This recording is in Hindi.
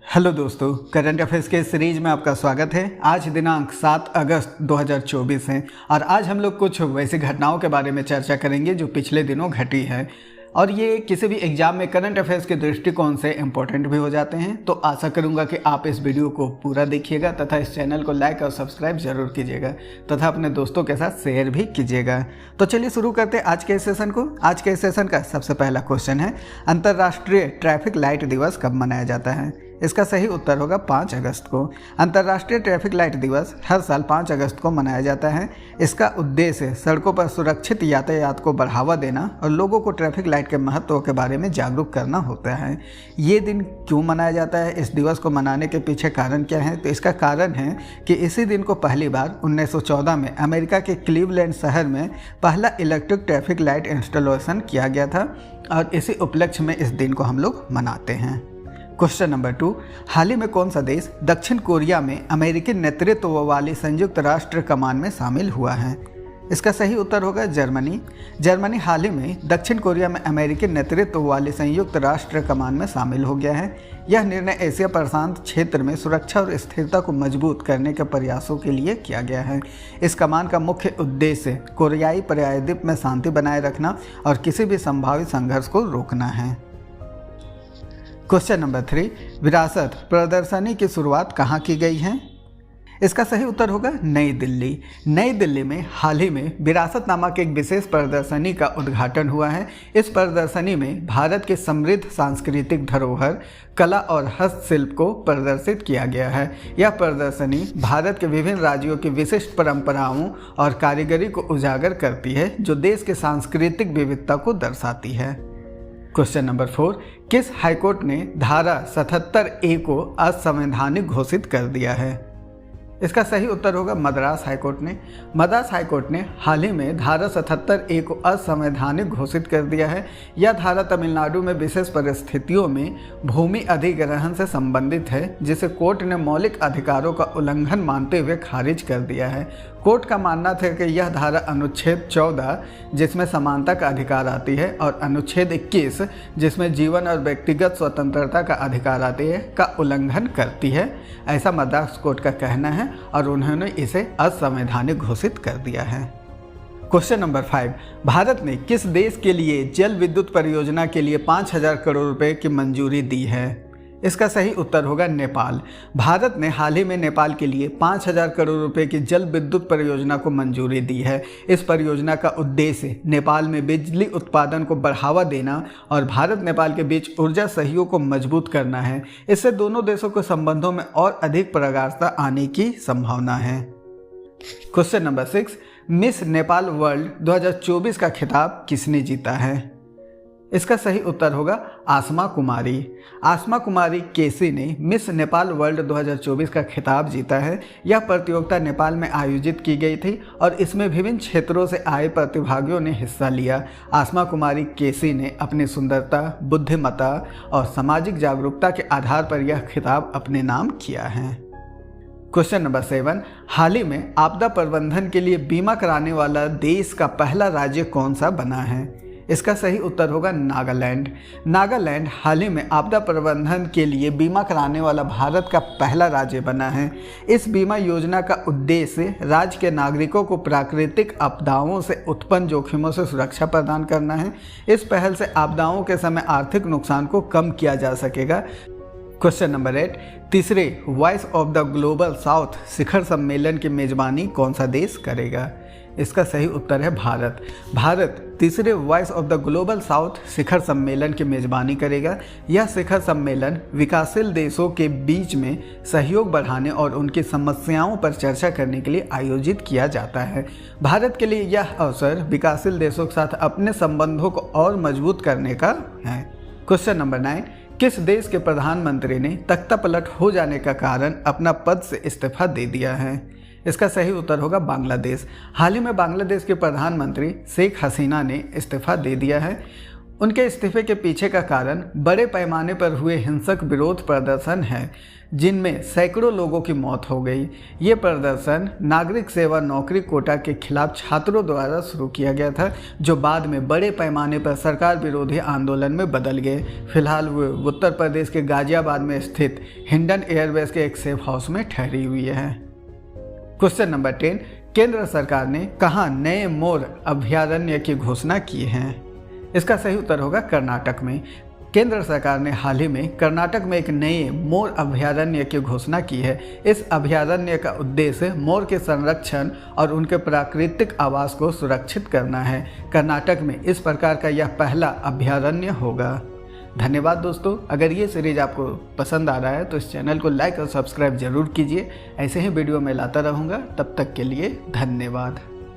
हेलो दोस्तों, करंट अफेयर्स के सीरीज में आपका स्वागत है। आज दिनांक 7 अगस्त 2024 है और आज हम लोग कुछ वैसी घटनाओं के बारे में चर्चा करेंगे जो पिछले दिनों घटी है और ये किसी भी एग्जाम में करंट अफेयर्स के दृष्टिकोण से इम्पोर्टेंट भी हो जाते हैं। तो आशा करूंगा कि आप इस वीडियो को पूरा देखिएगा तथा इस चैनल को लाइक और सब्सक्राइब जरूर कीजिएगा तथा अपने दोस्तों के साथ शेयर भी कीजिएगा। तो चलिए शुरू करते हैं आज के सेशन को। आज के सेशन का सबसे पहला क्वेश्चन है, अंतर्राष्ट्रीय ट्रैफिक लाइट दिवस कब मनाया जाता है? इसका सही उत्तर होगा 5 अगस्त को। अंतर्राष्ट्रीय ट्रैफिक लाइट दिवस हर साल 5 अगस्त को मनाया जाता है। इसका उद्देश्य सड़कों पर सुरक्षित यातायात को बढ़ावा देना और लोगों को ट्रैफिक लाइट के महत्व के बारे में जागरूक करना होता है। ये दिन क्यों मनाया जाता है? इस दिवस को मनाने के पीछे कारण क्या है? तो इसका कारण है कि इसी दिन को पहली बार 1914 में अमेरिका के क्लीवलैंड शहर में पहला इलेक्ट्रिक ट्रैफिक लाइट इंस्टॉलेशन किया गया था और इसी उपलक्ष्य में इस दिन को हम लोग मनाते हैं। क्वेश्चन नंबर 2, हाल ही में कौन सा देश दक्षिण कोरिया में अमेरिकी नेतृत्व वाली संयुक्त राष्ट्र कमान में शामिल हुआ है? इसका सही उत्तर होगा जर्मनी। जर्मनी हाल ही में दक्षिण कोरिया में अमेरिकी नेतृत्व वाली संयुक्त राष्ट्र कमान में शामिल हो गया है। यह निर्णय एशिया प्रशांत क्षेत्र में सुरक्षा और स्थिरता को मजबूत करने के प्रयासों के लिए किया गया है। इस कमान का मुख्य उद्देश्य कोरियाई प्रायद्वीप में शांति बनाए रखना और किसी भी संभावित संघर्ष को रोकना है। क्वेश्चन नंबर 3, विरासत प्रदर्शनी की शुरुआत कहाँ की गई है? इसका सही उत्तर होगा नई दिल्ली। नई दिल्ली में हाल ही में विरासत नामक एक विशेष प्रदर्शनी का उद्घाटन हुआ है। इस प्रदर्शनी में भारत के समृद्ध सांस्कृतिक धरोहर, कला और हस्तशिल्प को प्रदर्शित किया गया है। यह प्रदर्शनी भारत के विभिन्न राज्यों की विशिष्ट परंपराओं और कारीगरी को उजागर करती है जो देश के सांस्कृतिक विविधता को दर्शाती है। क्वेश्चन नंबर 4, किस हाईकोर्ट ने धारा 77A को असंवैधानिक घोषित कर दिया है? इसका सही उत्तर होगा मद्रास हाईकोर्ट ने। मद्रास हाईकोर्ट ने हाल ही में धारा 77A को असंवैधानिक घोषित कर दिया है। यह धारा तमिलनाडु में विशेष परिस्थितियों में भूमि अधिग्रहण से संबंधित है, जिसे कोर्ट ने मौलिक अधिकारों का उल्लंघन मानते हुए खारिज कर दिया है। कोर्ट का मानना था कि यह धारा अनुच्छेद 14 जिसमें समानता का अधिकार आती है और अनुच्छेद 21 जिसमें जीवन और व्यक्तिगत स्वतंत्रता का अधिकार आती है का उल्लंघन करती है। ऐसा मद्रास कोर्ट का कहना है और उन्होंने इसे असंवैधानिक घोषित कर दिया है। क्वेश्चन नंबर 5, भारत ने किस देश के लिए जल विद्युत परियोजना के लिए 5,000 करोड़ रुपए की मंजूरी दी है? इसका सही उत्तर होगा नेपाल। भारत ने हाल ही में नेपाल के लिए 5,000 करोड़ रुपए की जल विद्युत परियोजना को मंजूरी दी है। इस परियोजना का उद्देश्य नेपाल में बिजली उत्पादन को बढ़ावा देना और भारत नेपाल के बीच ऊर्जा सहयोग को मजबूत करना है। इससे दोनों देशों के संबंधों में और अधिक प्रगाढ़ता आने की संभावना है। Question number 6, miss Nepal world 2024 का खिताब किसने जीता है? इसका सही उत्तर होगा आसमा कुमारी। आसमा कुमारी केसी ने मिस नेपाल वर्ल्ड 2024 का खिताब जीता है। यह प्रतियोगिता नेपाल में आयोजित की गई थी और इसमें विभिन्न क्षेत्रों से आए प्रतिभागियों ने हिस्सा लिया। आसमा कुमारी केसी ने अपनी सुंदरता, बुद्धिमत्ता और सामाजिक जागरूकता के आधार पर यह खिताब अपने नाम किया है। क्वेश्चन नंबर 7, हाल ही में आपदा प्रबंधन के लिए बीमा कराने वाला देश का पहला राज्य कौन सा बना है? इसका सही उत्तर होगा नागालैंड। नागालैंड हाल ही में आपदा प्रबंधन के लिए बीमा कराने वाला भारत का पहला राज्य बना है। इस बीमा योजना का उद्देश्य राज्य के नागरिकों को प्राकृतिक आपदाओं से उत्पन्न जोखिमों से सुरक्षा प्रदान करना है। इस पहल से आपदाओं के समय आर्थिक नुकसान को कम किया जा सकेगा। क्वेश्चन नंबर 8, तीसरे Voice of the Global South शिखर सम्मेलन की मेजबानी कौन सा देश करेगा? इसका सही उत्तर है भारत। भारत तीसरे Voice of the Global South शिखर सम्मेलन की मेजबानी करेगा। यह शिखर सम्मेलन विकासशील देशों के बीच में सहयोग बढ़ाने और उनकी समस्याओं पर चर्चा करने के लिए आयोजित किया जाता है। भारत के लिए यह अवसर विकासशील देशों के साथ अपने संबंधों को और मजबूत करने का है। क्वेश्चन नंबर 9, किस देश के प्रधानमंत्री ने तख्तापलट हो जाने का कारण अपना पद से इस्तीफा दे दिया है? इसका सही उत्तर होगा बांग्लादेश। हाल ही में बांग्लादेश के प्रधानमंत्री शेख हसीना ने इस्तीफा दे दिया है। उनके इस्तीफे के पीछे का कारण बड़े पैमाने पर हुए हिंसक विरोध प्रदर्शन है, जिनमें सैकड़ों लोगों की मौत हो गई। ये प्रदर्शन नागरिक सेवा नौकरी कोटा के खिलाफ छात्रों द्वारा शुरू किया गया था, जो बाद में बड़े पैमाने पर सरकार विरोधी आंदोलन में बदल गए। फिलहाल वो उत्तर प्रदेश के गाजियाबाद में स्थित हिंडन एयरबेस के एक सेफ हाउस में ठहरी हुई है। क्वेश्चन नंबर 10, केंद्र सरकार ने कहाँ नए मोर अभयारण्य की घोषणा की है? इसका सही उत्तर होगा कर्नाटक में। केंद्र सरकार ने हाल ही में कर्नाटक में एक नए मोर अभयारण्य की घोषणा की है। इस अभयारण्य का उद्देश्य मोर के संरक्षण और उनके प्राकृतिक आवास को सुरक्षित करना है। कर्नाटक में इस प्रकार का यह पहला अभयारण्य होगा। धन्यवाद दोस्तों, अगर ये सीरीज आपको पसंद आ रहा है तो इस चैनल को लाइक और सब्सक्राइब जरूर कीजिए। ऐसे ही वीडियो मैं लाता रहूँगा, तब तक के लिए धन्यवाद।